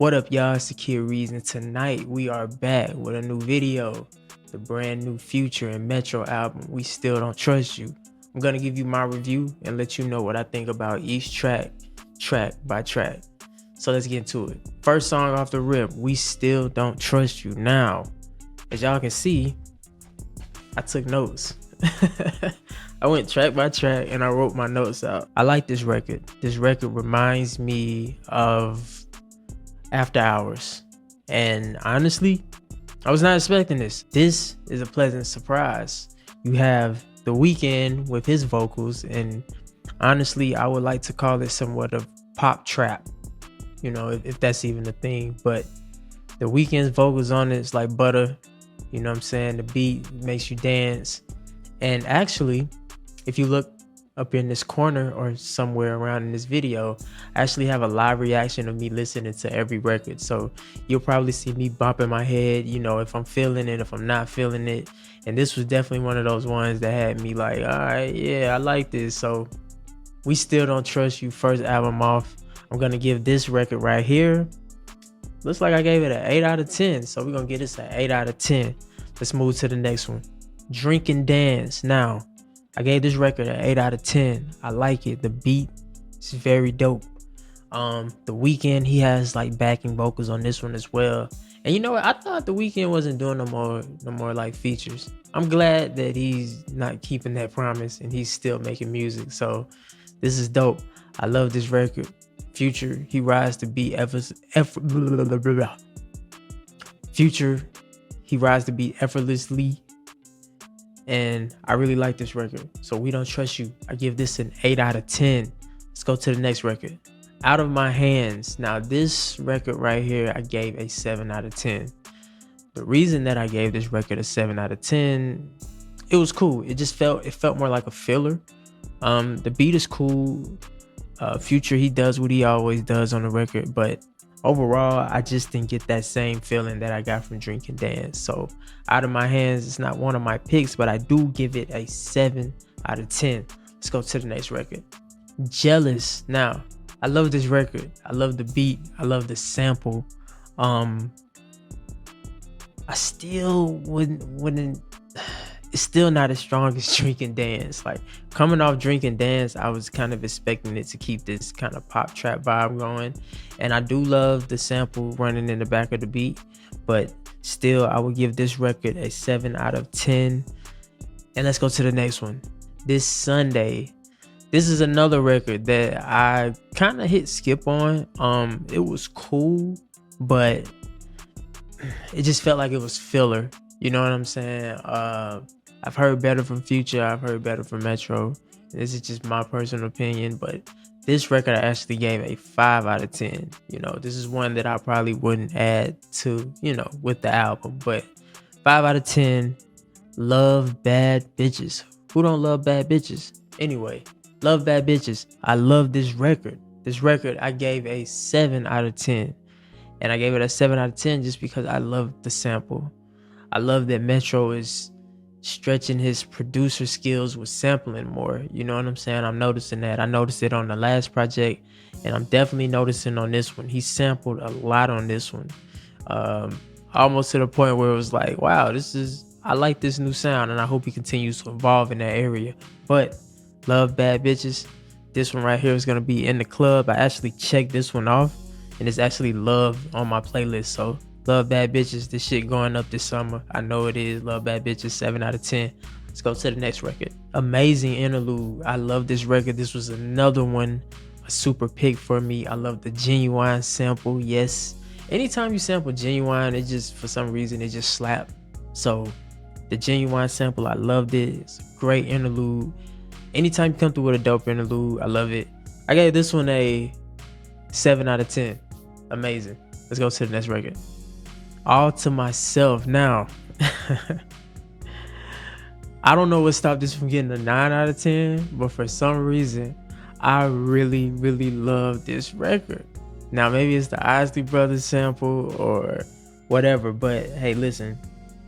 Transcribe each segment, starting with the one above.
What up, y'all? It's j.cole, and tonight we are back with a new video, the brand new Future and Metro album, We Still Don't Trust You. I'm gonna give you my review and let you know what I think about each track by track. So let's get into it. First song off the rip, We Still Don't Trust You. Now, as y'all can see, I took notes. I went track by track and I wrote my notes out. I like this record. This record reminds me of After Hours, and honestly, I was not expecting this. This is a pleasant surprise. You have The Weeknd with his vocals, and honestly, I would like to call it somewhat of pop trap, you know, if that's even a thing. But The Weeknd's vocals on it is like butter, you know what I'm saying? The beat makes you dance. And actually, if you look up in this corner or somewhere around in this video, I actually have a live reaction of me listening to every record. So you'll probably see me bumping my head, you know, if I'm feeling it, if I'm not feeling it. And this was definitely one of those ones that had me like, all right, yeah, I like this. So We Still Don't Trust You, first album off. I'm gonna give this record right here, looks like I gave it an 8 out of 10. So we're gonna give this an 8 out of 10. Let's move to the next one. Drink and Dance. Now, I gave this record an 8 out of 10. I like it. The beat is very dope. The Weeknd, he has like backing vocals on this one as well. And you know what? I thought The Weeknd wasn't doing no more like features. I'm glad that he's not keeping that promise and he's still making music. So this is dope. I love this record. Future, he rise to be Future, he rise to be effortlessly. And I really like this record. So We Don't Trust You, I give this an 8 out of 10. Let's go to the next record. Out of My Hands. Now this record right here, I gave a 7 out of 10. The reason that I gave this record a 7 out of 10, it was cool. It felt more like a filler. The beat is cool. Future, he does what he always does on the record, but overall, I just didn't get that same feeling that I got from Drink and Dance. So Out of My Hands is not one of my picks, but I do give it a 7 out of 10. Let's go to the next record. Jealous. Now, I love this record. I love the beat. I love the sample. I still wouldn't it's still not as strong as Drink and Dance. Like coming off Drink and Dance, I was kind of expecting it to keep this kind of pop trap vibe going. And I do love the sample running in the back of the beat, but still I would give this record a 7 out of 10. And let's go to the next one. This Sunday. This is another record that I kind of hit skip on. It was cool, but it just felt like it was filler. You know what I'm saying? I've heard better from Future. I've heard better from Metro. This is just my personal opinion, but this record I actually gave a 5 out of 10. You know, this is one that I probably wouldn't add to, you know, with the album, but 5 out of 10. Love Bad Bitches. Who don't love bad bitches? Anyway, Love Bad Bitches. I love this record. This record I gave a 7 out of 10. And I gave it a 7 out of 10 just because I love the sample. I love that Metro is stretching his producer skills with sampling more. You know what I'm saying? I'm noticing that. I noticed it on the last project, and I'm definitely noticing on this one. He sampled a lot on this one. Almost to the point where it was like, wow, I like this new sound, and I hope he continues to evolve in that area. But Love Bad Bitches, this one right here is going to be in the club. I actually checked this one off, and it's actually Love on my playlist. So Love Bad Bitches, this shit going up this summer. I know it is. Love Bad Bitches, 7 out of 10. Let's go to the next record. Amazing Interlude. I love this record. This was another one, a super pick for me. I love the Genuine sample. Yes. Anytime you sample Genuine, it just, for some reason, it just slap. So the Genuine sample, I loved it. It's a great interlude. Anytime you come through with a dope interlude, I love it. I gave this one a 7 out of 10. Amazing. Let's go to the next record. All to Myself. Now, I don't know what stopped this from getting a 9 out of 10, but for some reason, I really, really love this record. Now, maybe it's the Isley Brothers sample or whatever, but hey, listen,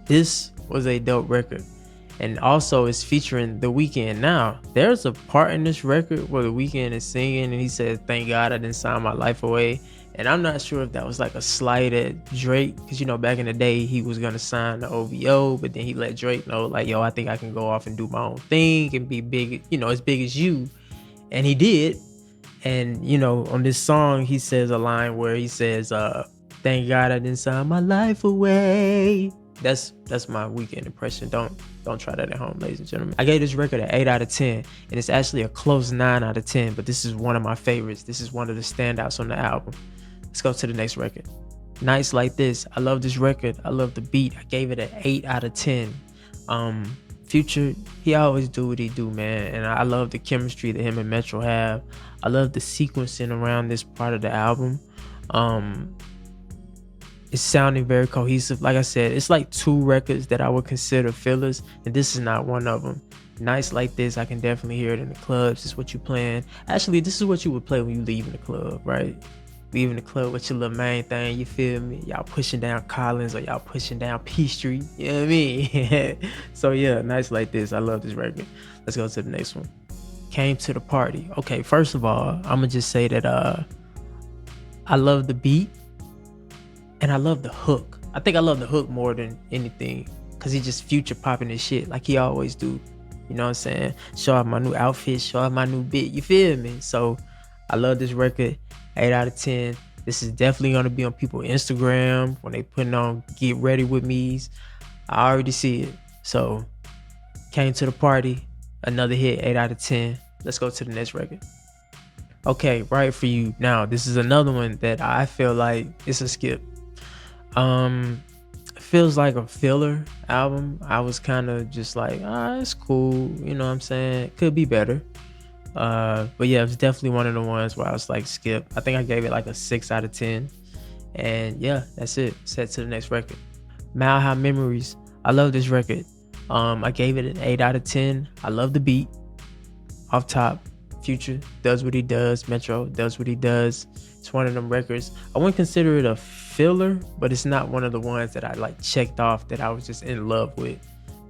this was a dope record. And also it's featuring The Weeknd. Now, there's a part in this record where The Weeknd is singing and he says, "Thank God I didn't sign my life away." And I'm not sure if that was like a slight at Drake, because back in the day he was gonna sign the OVO, but then he let Drake know like, yo, I think I can go off and do my own thing and be big, as big as you. And he did. And on this song he says a line where he says, thank God I didn't sign my life away. That's my weekend impression. Don't try that at home, ladies and gentlemen. I gave this record an 8 out of 10, and it's actually a close 9 out of 10, but this is one of my favorites. This is one of the standouts on the album. Let's go to the next record. Nights Like This. I love this record. I love the beat. I gave it an 8 out of 10. Future, he always do what he do, man, and I love the chemistry that him and Metro have. I love the sequencing around this part of the album. It's sounding very cohesive. Like I said, it's like 2 records that I would consider fillers, and this is not one of them. Nights Like This, I can definitely hear it in the clubs. This is what you playing. Actually, this is what you would play when you leave in the club, right? Leaving the club with your little main thing, you feel me? Y'all pushing down Collins or y'all pushing down P Street, you know what I mean? So yeah, Nights Like This, I love this record. Let's go to the next one. Came to the Party. Okay, first of all, I'm gonna just say that I love the beat and I love the hook. I think I love the hook more than anything, because he just future popping his shit like he always do. You know what I'm saying? Show off my new outfit, show off my new bit, you feel me? So I love this record. 8 out of 10. This is definitely going to be on people's Instagram when they putting on Get Ready With Me's. I already see it. So Came to the Party, another hit, 8 out of 10. Let's go to the next record. Okay, Right For You. Now, this is another one that I feel like it's a skip. It feels like a filler album. I was kind of just like, it's cool. You know what I'm saying? It could be better. But yeah, it's definitely one of the ones where I was like, skip. I think I gave it like a 6 out of 10. And yeah, that's it. Set to the next record. Mile High Memories. I love this record. I gave it an 8 out of 10. I love the beat. Off top, Future does what he does. Metro does what he does. It's one of them records. I wouldn't consider it a filler, but it's not one of the ones that I like checked off that I was just in love with.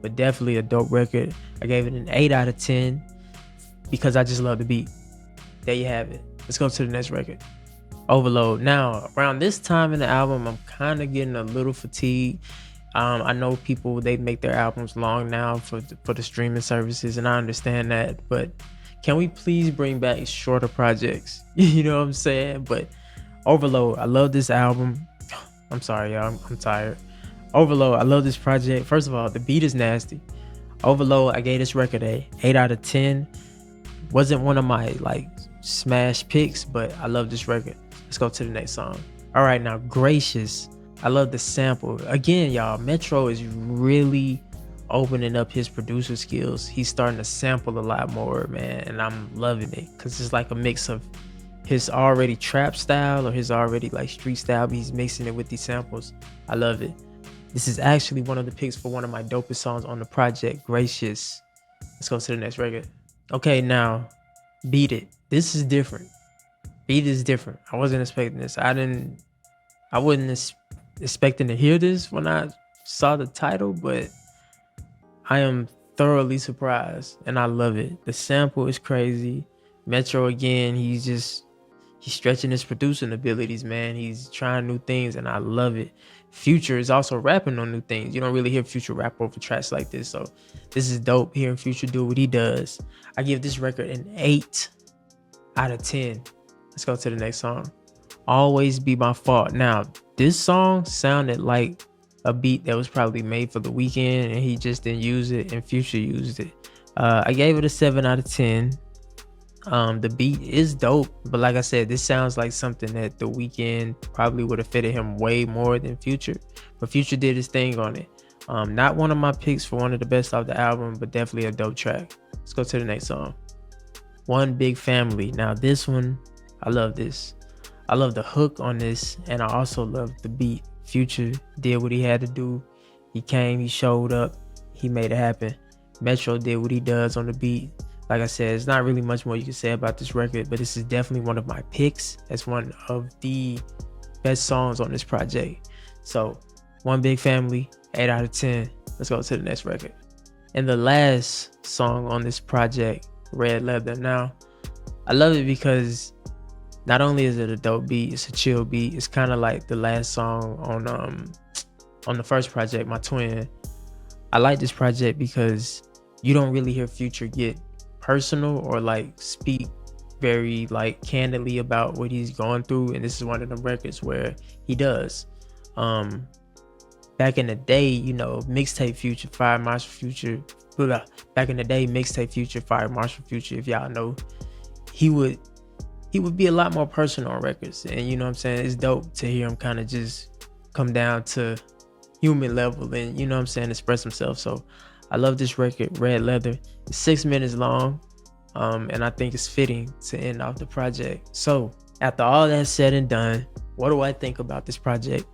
But definitely a dope record. I gave it an 8 out of 10. Because I just love the beat. There you have it. Let's go to the next record. Overload. Now, around this time in the album, I'm kind of getting a little fatigued. I know people, they make their albums long now for the streaming services, and I understand that. But can we please bring back shorter projects? You know what I'm saying? But Overload, I love this album. I'm sorry, y'all. I'm tired. Overload, I love this project. First of all, the beat is nasty. Overload, I gave this record a 8 out of 10. Wasn't one of my like smash picks, but I love this record. Let's go to the next song. All right, now Gracious. I love the sample. Again, y'all, Metro is really opening up his producer skills. He's starting to sample a lot more, man, and I'm loving it, because it's like a mix of his already trap style or his already like street style, but he's mixing it with these samples. I love it. This is actually one of the picks for one of my dopest songs on the project, Gracious. Let's go to the next record. Okay, now Beat It. This is different. Beat It is different. I wasn't expecting this. I wasn't expecting to hear this when I saw the title, but I am thoroughly surprised and I love it. The sample is crazy. Metro again, he's stretching his producing abilities, man. He's trying new things and I love it. Future is also rapping on new things. You don't really hear Future rap over tracks like this, so this is dope hearing Future do what he does. I give this record an 8 out of 10. Let's go to the next song. Always Be My Fault. Now, this song sounded like a beat that was probably made for The Weeknd and he just didn't use it, and Future used it. I gave it a 7 out of 10. The beat is dope, but like I said, this sounds like something that The Weeknd probably would have fitted him way more than Future, but Future did his thing on it. Not one of my picks for one of the best off the album, but definitely a dope track. Let's go to the next song. One Big Family. Now this one, I love this. I love the hook on this, and I also love the beat. Future did what he had to do. He came, he showed up, he made it happen. Metro did what he does on the beat. Like I said, it's not really much more you can say about this record, but this is definitely one of my picks as one of the best songs on this project. So, One Big Family, 8 out of 10. Let's go to the next record. And the last song on this project, Red Leather. Now, I love it because Not only is it a dope beat, it's a chill beat. It's kind of like the last song on the first project, My Twin. I like this project because you don't really hear Future get personal or like speak very like candidly about what he's going through, and this is one of the records where he does. Um, Back in the day, mixtape Future, Fire Marshall Future, blah, blah. Back in the day, mixtape Future, Fire Marshall Future, if y'all know, he would be a lot more personal on records, and you know what I'm saying, it's dope to hear him kind of just come down to human level and you know what I'm saying, express himself. So I love this record, Red Leather. It's 6 minutes long, and I think it's fitting to end off the project. So after all that said and done, what do I think about this project?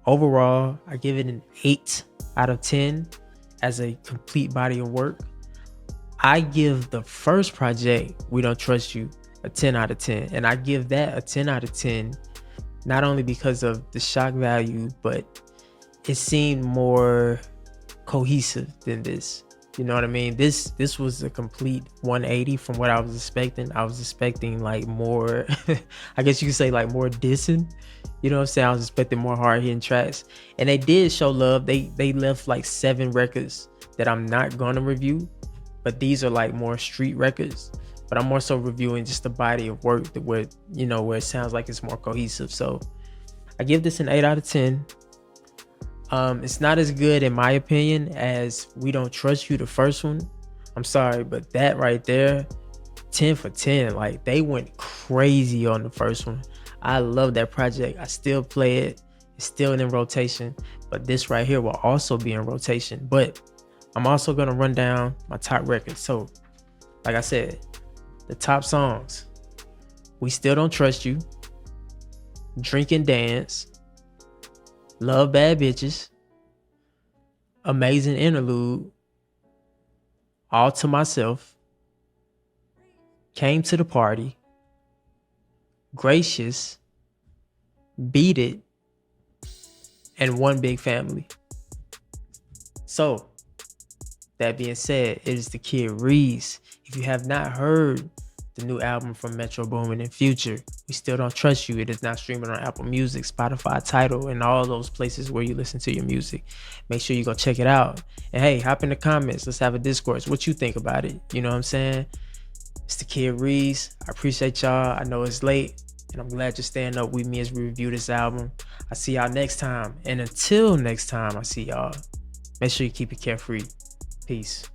Overall, I give it an 8 out of 10 as a complete body of work. I give the first project, We Don't Trust You, a 10 out of 10, and I give that a 10 out of 10 not only because of the shock value, but it seemed more cohesive than this. You know what I mean? This was a complete 180 from what I was expecting. I was expecting like more, I guess you could say like more dissing. You know what I'm saying? I was expecting more hard hitting tracks, and they did show love. They left like 7 records that I'm not gonna review, but these are like more street records. But I'm more so reviewing just the body of work where it sounds like it's more cohesive. So I give this an 8 out of 10. It's not as good in my opinion as We Don't Trust You, the first one. I'm sorry, but that right there, 10 for 10. Like, they went crazy on the first one. I love that project. I still play it. It's still in rotation, but this right here will also be in rotation. But I'm also gonna run down my top records. So like I said, the top songs: We Still Don't Trust You, Drink and Dance, Love Bad Bitches, Amazing Interlude, All to Myself, Came to the Party, Gracious, Beat It, and One Big Family. So that being said, it is the kid Ríez. If you have not heard the new album from Metro Boomin and Future, We Still Don't Trust You, it is now streaming on Apple Music, Spotify, Tidal, and all those places where you listen to your music. Make sure you go check it out. And hey, hop in the comments. Let's have a discourse. What you think about it? You know what I'm saying? It's the kid Ríez. I appreciate y'all. I know it's late, and I'm glad you're staying up with me as we review this album. I see y'all next time. And until next time I see y'all, make sure you keep it carefree. Peace.